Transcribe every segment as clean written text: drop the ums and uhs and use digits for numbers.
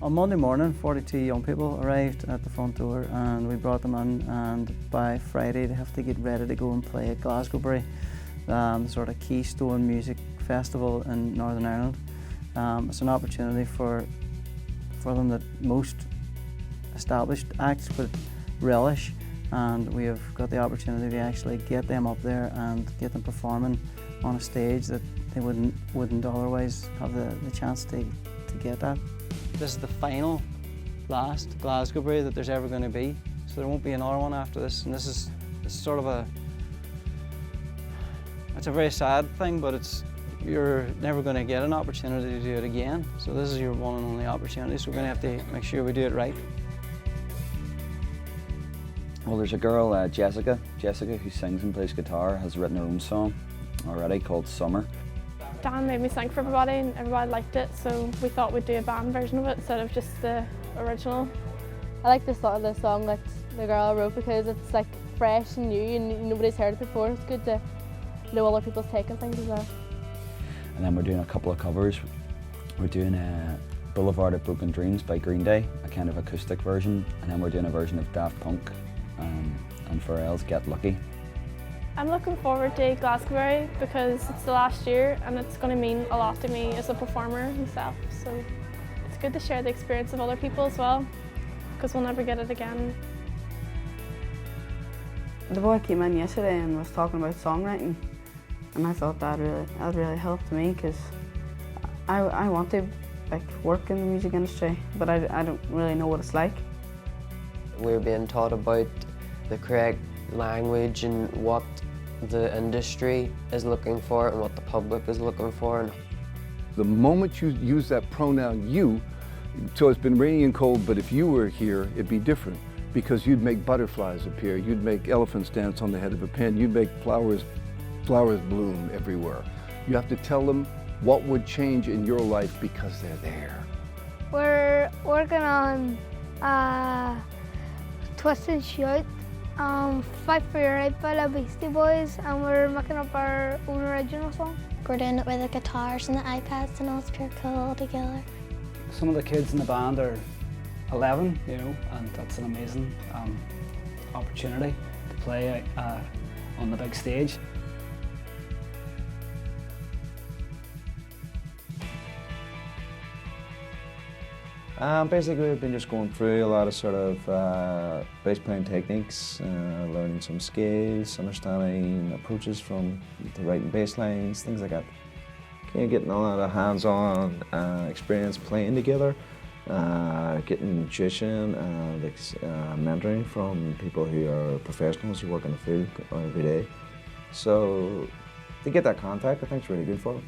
On Monday morning, 42 young people arrived at the front door and we brought them in, and by Friday they have to get ready to go and play at Glasgowbury, the sort of keystone music festival in Northern Ireland. It's an opportunity for them that most established acts would relish, and we have got the opportunity to actually get them up there and get them performing on a stage that they wouldn't otherwise have the chance to get at. This is the final, last Glasgowbury that there's ever going to be, so there won't be another one after this. And this is sort of it's a very sad thing, but you're never going to get an opportunity to do it again. So this is your one and only opportunity, so we're going to have to make sure we do it right. Well, there's a girl, Jessica, who sings and plays guitar, has written her own song already called Summer. Dan made me sing for everybody and everybody liked it, so we thought we'd do a band version of it instead of just the original. I like the start of the song that the girl wrote because it's like fresh and new and nobody's heard it before. It's good to know other people's take on things as well. And then we're doing a couple of covers. We're doing Boulevard of Broken Dreams by Green Day, a kind of acoustic version, and then we're doing a version of Daft Punk and Pharrell's Get Lucky. I'm looking forward to Glasgowbury because it's the last year and it's going to mean a lot to me as a performer myself. So it's good to share the experience of other people as well, because we'll never get it again. The boy came in yesterday and was talking about songwriting, and I thought that really helped me because I want to work in the music industry, but I don't really know what it's like. We're being taught about the correct language and what the industry is looking for and what the public is looking for. The moment you use that pronoun you, so it's been raining and cold, but if you were here, it'd be different because you'd make butterflies appear, you'd make elephants dance on the head of a pin, you'd make flowers bloom everywhere. You have to tell them what would change in your life because they're there. We're working on Twist and Shout, Fight for Your Right by the Beastie Boys, and we're making up our own original song. We're doing it with the guitars and the iPads and all, it's pure cool all together. Some of the kids in the band are 11, and that's an amazing opportunity to play on the big stage. Basically, we've been just going through a lot of sort of bass playing techniques, learning some scales, understanding approaches from the writing bass lines, things like that. Getting a lot of hands-on experience playing together, getting tuition and mentoring from people who are professionals who work in the field every day. So to get that contact, I think it's really good for them.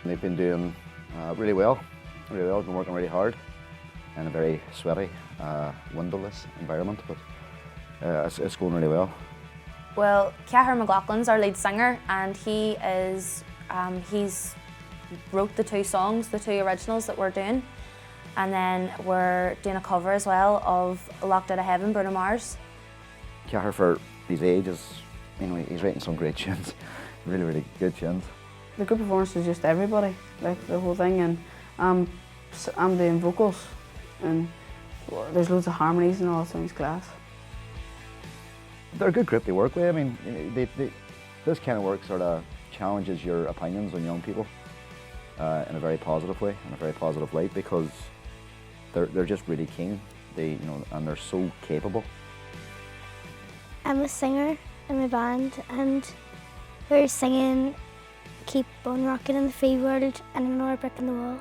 They've been doing really well, been working really hard in a very sweaty, windowless environment, but it's going really well. Well, Ceathair McLaughlin's our lead singer, and he's wrote the two songs, the two originals that we're doing, and then we're doing a cover as well of Locked Out of Heaven, Bruno Mars. Ceathair, for his age, he's writing some great tunes, really good tunes. The group performance is just everybody, like the whole thing, and I'm doing vocals, and there's loads of harmonies and all, it sounds class. They're a good group to work with. I mean, this kind of work sort of challenges your opinions on young people in a very positive way, in a very positive light, because they're just really keen. And they're so capable. I'm a singer in my band, and we're singing Keep on Rocking in the Free World and Another Brick in the Wall.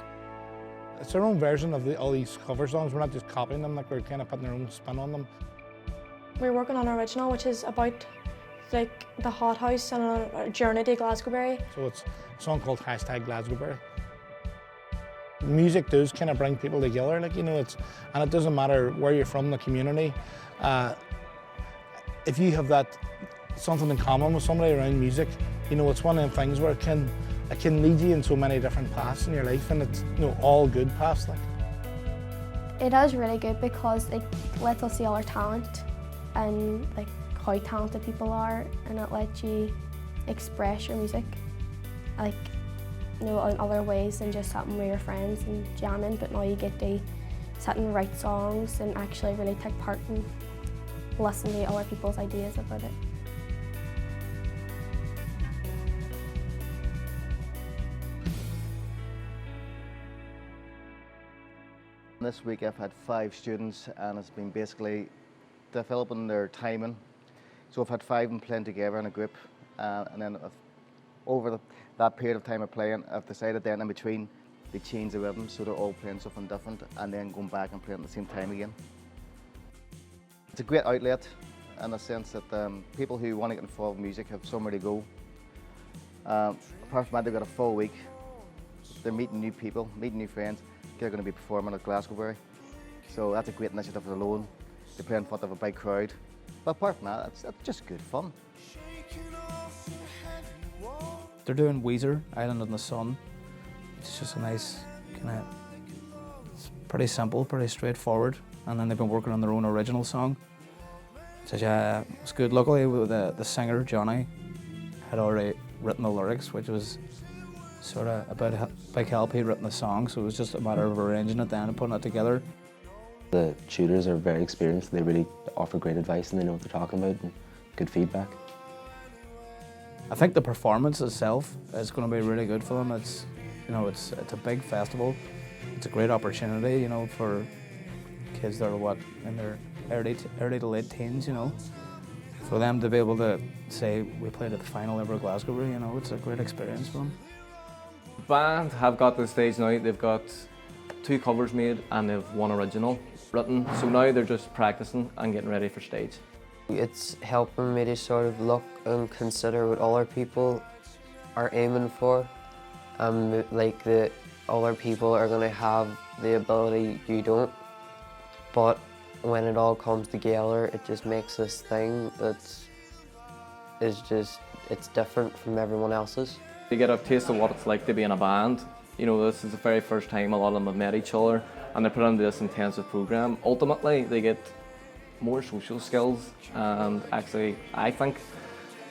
It's our own version of all these cover songs. We're not just copying them, like we're kind of putting our own spin on them. We're working on our original, which is about like the Hothouse and a journey to Glasgowbury. So it's a song called #Glasgowbury. Music does kind of bring people together, and it doesn't matter where you're from, the community. If you have something in common with somebody around music, it's one of them things where it can lead you in so many different paths in your life, and it's all good paths. It is really good because it lets us see all our talent and how talented people are, and it lets you express your music in other ways than just something with your friends and jamming, but now you get to sit and write songs and actually really take part and listen to other people's ideas about it. This week I've had 5 students and it's been basically developing their timing. So I've had 5 of them playing together in a group and then over that period of time of playing, I've decided then in between they change the rhythm so they're all playing something different and then going back and playing at the same time again. It's a great outlet in the sense that people who want to get involved in music have somewhere to go. Apart from that, they've got a full week. They're meeting new people, meeting new friends. They're going to be performing at Glasgowbury. So that's a great initiative alone. They play in front of a big crowd. But apart from that, it's just good fun. They're doing Weezer, Island in the Sun. It's just a nice kind of, it's pretty simple, pretty straightforward. And then they've been working on their own original song. So it's good. Luckily, the singer, Johnny, had already written the lyrics, which was sort of about a big help. He'd written the song, so it was just a matter of arranging it then and putting it together. The tutors are very experienced. They really offer great advice and they know what they're talking about and good feedback. I think the performance itself is going to be really good for them. It's, you know, it's a big festival. It's a great opportunity, you know, for kids that are in their early to late teens, you know. For them to be able to say we played at the final ever at Glasgowbury, you know, it's a great experience for them. The band have got to the stage now. They've got 2 covers made and they've 1 original written. So now they're just practicing and getting ready for stage. It's helping me to sort of look and consider what other people are aiming for. Like the other people are going to have the ability you don't. But when it all comes together, it just makes this thing that is just, it's different from everyone else's. They get a taste of what it's like to be in a band. You know, this is the very first time a lot of them have met each other and they're put into this intensive program. Ultimately, they get more social skills and actually, I think,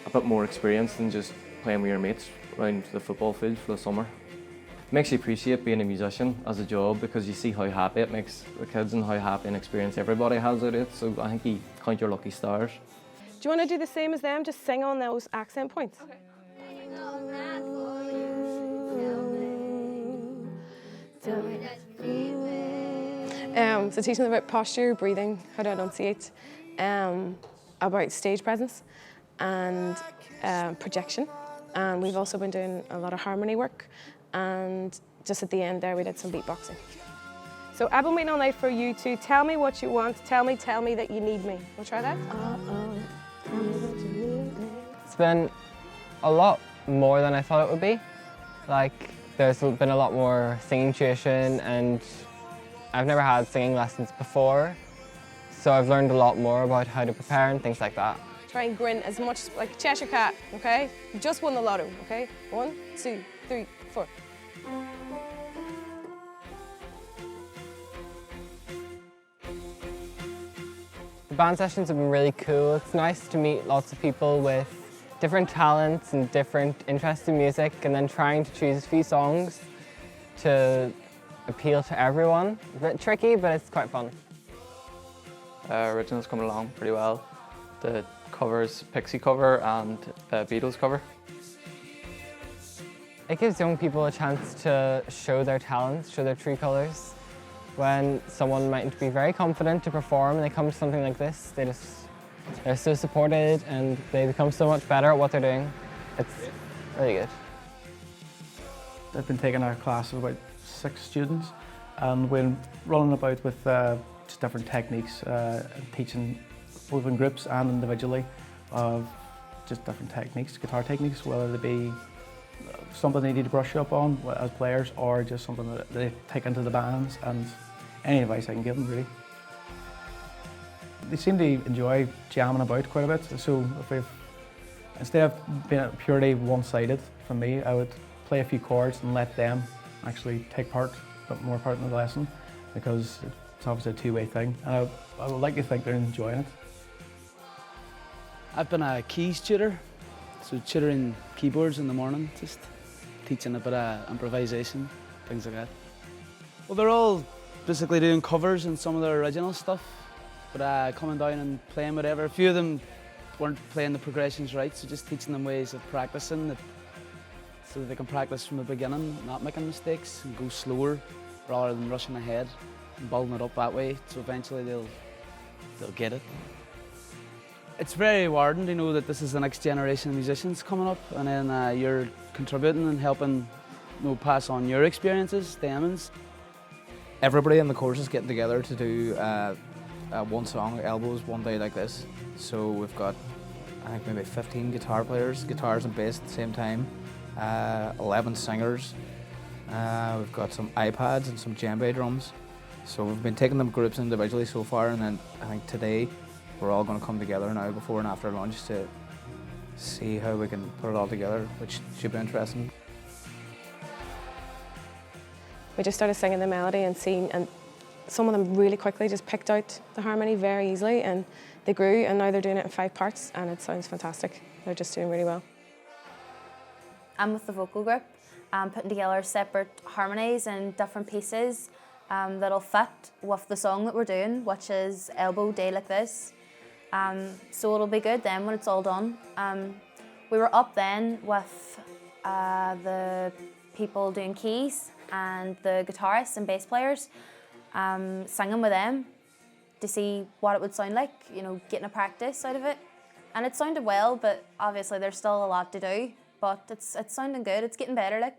a bit more experience than just playing with your mates around the football field for the summer. It makes you appreciate being a musician as a job because you see how happy it makes the kids and how happy an experience everybody has out of it. So I think you count your lucky stars. Do you want to do the same as them? Just sing on those accent points? Okay. So teaching them about posture, breathing, how to enunciate, about stage presence and projection. And we've also been doing a lot of harmony work. And just at the end there, we did some beatboxing. So I've been waiting all night for you to tell me what you want. Tell me that you need me. We'll try that? It's been a lot more than I thought it would be. Like, there's been a lot more singing tuition and I've never had singing lessons before. So I've learned a lot more about how to prepare and things like that. Try and grin as much like a Cheshire Cat, okay? You just won the lotto, okay? 1, 2, 3, 4. The band sessions have been really cool. It's nice to meet lots of people with different talents and different interests in music and then trying to choose a few songs to appeal to everyone. A bit tricky, but it's quite fun. Original's coming along pretty well. The covers, Pixie cover and Beatles cover. It gives young people a chance to show their talents, show their true colours. When someone mightn't be very confident to perform and they come to something like this, they're so supported and they become so much better at what they're doing. It's really good. I've been taking a class of about 6 students and we're running about with just different techniques, teaching both in groups and individually of just different techniques, guitar techniques, whether they be something they need to brush up on as players or just something that they take into the bands, and any advice I can give them really. They seem to enjoy jamming about quite a bit, so instead of being purely one-sided from me, I would play a few chords and let them actually take more part in the lesson, because it's obviously a two-way thing, and I would like to think they're enjoying it. I've been a keys tutor, so tutoring keyboards in the morning, just teaching a bit of improvisation, things like that. Well, they're all basically doing covers and some of their original stuff, but coming down and playing whatever. A few of them weren't playing the progressions right, so just teaching them ways of practicing so that they can practice from the beginning, not making mistakes, and go slower rather than rushing ahead and building it up that way, so eventually they'll get it. It's very rewarding to know that this is the next generation of musicians coming up, and then you're contributing and helping pass on your experiences, Demons. Everybody in the course is getting together to do one song, Elbows, one day like this. So we've got, I think, maybe 15 guitar players, guitars and bass at the same time, 11 singers. We've got some iPads and some djembe drums. So we've been taking them groups individually so far, and then I think today we're all going to come together now before and after lunch to see how we can put it all together, which should be interesting. We just started singing the melody and some of them really quickly just picked out the harmony very easily, and they grew, and now they're doing it in 5 parts and it sounds fantastic. They're just doing really well. I'm with the vocal group, putting together separate harmonies and different pieces that'll fit with the song that we're doing, which is Elbow Day Like This. So it'll be good then when it's all done. We were up then with the people doing keys and the guitarists and bass players, singing with them to see what it would sound like, getting a practice out of it. And it sounded well, but obviously there's still a lot to do, but it's sounding good, it's getting better like.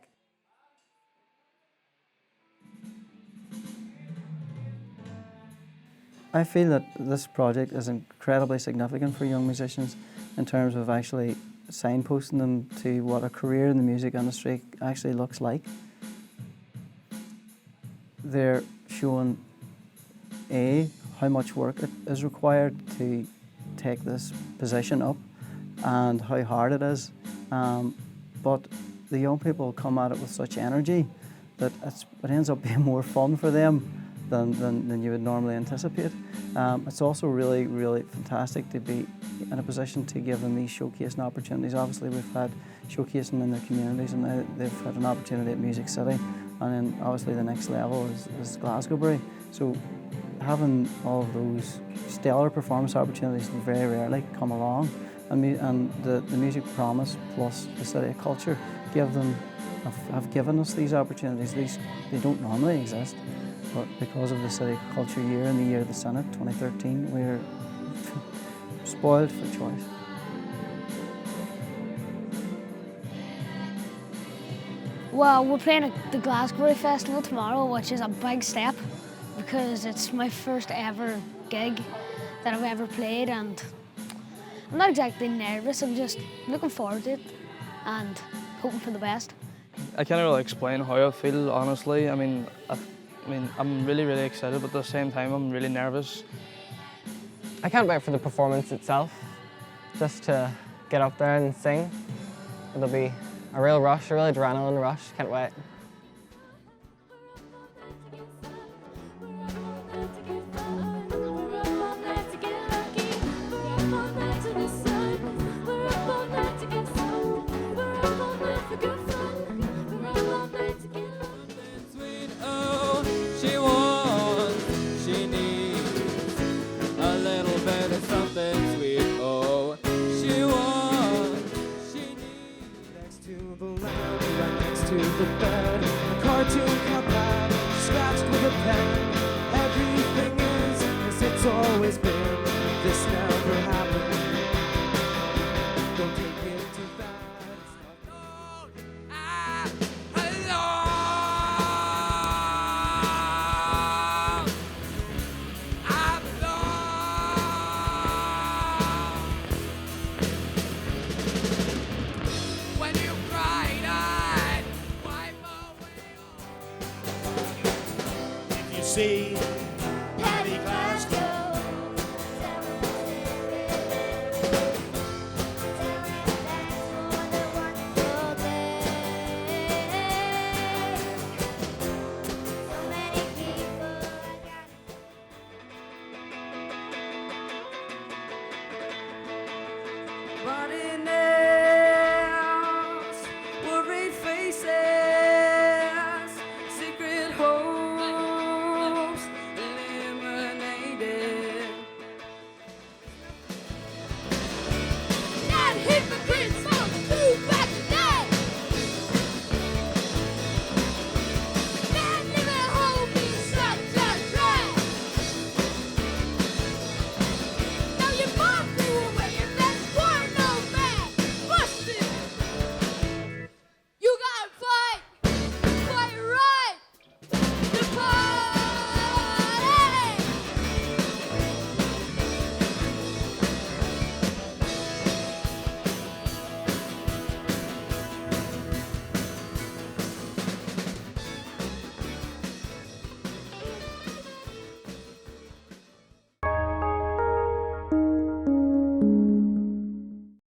I feel that this project is incredibly significant for young musicians in terms of actually signposting them to what a career in the music industry actually looks like. They're showing how much work it is required to take this position up and how hard it is, but the young people come at it with such energy that it ends up being more fun for them than you would normally anticipate. It's also really, really fantastic to be in a position to give them these showcasing opportunities. Obviously we've had showcasing in their communities, and now they've had an opportunity at Music City, and then obviously the next level is Glasgowbury. So having all of those stellar performance opportunities very rarely come along, and the Music Promise plus the City of Culture have given us these opportunities. They don't normally exist, but because of the City of Culture year and the year of the Senate 2013, we're spoiled for choice. Well, we're playing at the Glasgowbury Festival tomorrow, which is a big step because it's my first ever gig that I've ever played, and I'm not exactly nervous, I'm just looking forward to it and hoping for the best. I can't really explain how I feel, honestly. I mean, I'm really, really excited, but at the same time, I'm really nervous. I can't wait for the performance itself, just to get up there and sing. It'll be a real rush, a real adrenaline rush. Can't wait. To the bed, a cartoon cup out, scratched with a pen. Everything is as it's always been. This never happened. Don't take it too fast. When you cried, I wipe away. If you see